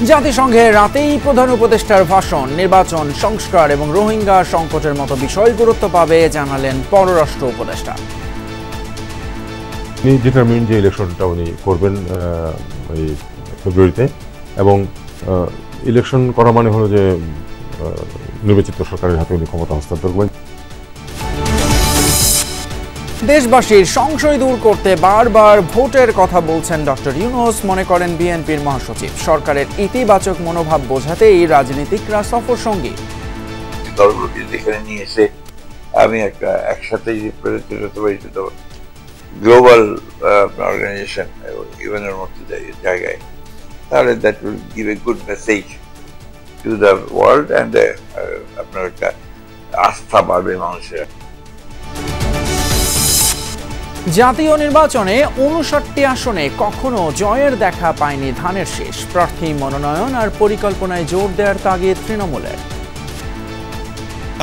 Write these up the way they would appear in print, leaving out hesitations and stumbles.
জাতিসংঘে রাতেই প্রধান উপদেষ্টার ভাষণ, নির্বাচন সংস্কার এবং রোহিঙ্গা সংকটের মতো বিষয় গুরুত্ব পাবে জানালেন পররাষ্ট্র উপদেষ্টা। উনি ডিটারমিন যে ইলেকশনটা উনি করবেন এই ফেব্রুয়ারিতে, এবং ইলেকশন করা মানে হলো যে নির্বাচিত সরকারের হাতে উনি ক্ষমতা হস্তান্তর করবেন। দেশবাসীর সংশয় দূর করতে বারবার ভোটের কথা বলছেন ডক্টর ইউনূস, মনে করেন বিএনপির মহাসচিব। সরকারের ইতিবাচক মনোভাব বোঝাতেই রাজনীতিকরা সফর সঙ্গী। দলগুলোকে যেখানে নিয়ে এসে আমি একটা একসাথে রিপ্রেজেন্টেটিভ হতে পারি গ্লোবাল অর্গানাইজেশন ইউএনের মতো জায়গায়, তাহলে that will give a good message to the world and আপনার একটা আস্থা বাড়বে মানুষের। জাতীয় নির্বাচনে 59টি আসনে কখনো জয়ের দেখা পায়নি ধানের শীষ। প্রার্থী মনোনয়ন আর পরিকল্পনায় জোর দেওয়ার তাগিদ তৃণমূলের।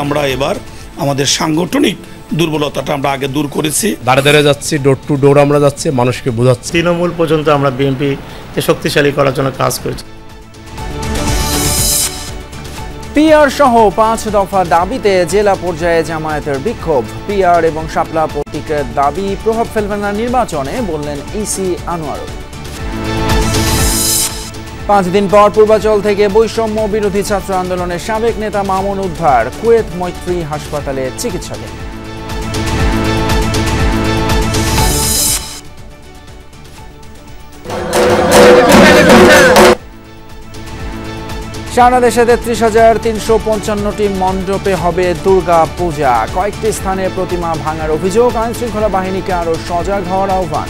আমরা এবার আমাদের সাংগঠনিক দুর্বলতাটা আমরা আগে দূর করেছি, দাঁড়ে দাঁড়িয়ে যাচ্ছি, ডোর টু ডোর আমরা যাচ্ছি, মানুষকে বোঝাচ্ছি। তৃণমূল পর্যন্ত আমরা বিএনপিকে শক্তিশালী করার জন্য কাজ করেছি। পিআর সহ 5 দফা দাবিতে জেলা পর্যায়ে জামায়াতের বিক্ষোভ। পিআর এবং শাপলা প্রতীকের দাবি প্রভাব ফেলবে না নির্বাচনে, বললেন ইসি আনোয়ারুল। 5 দিন পর পূর্বাচল থেকে বৈষম্য বিরোধী ছাত্র আন্দোলনের সাবেক নেতা মামুন উদ্ধার, কুয়েত মৈত্রী হাসপাতালে চিকিৎসাধীন। সারা দেশে 33,355টি মণ্ডপে হবে দুর্গা পূজা। কয়েকটি স্থানে প্রতিমা ভাঙার অভিযোগ, আইনশৃঙ্খলা বাহিনীকে আরও সজাগ হওয়ার আহ্বান।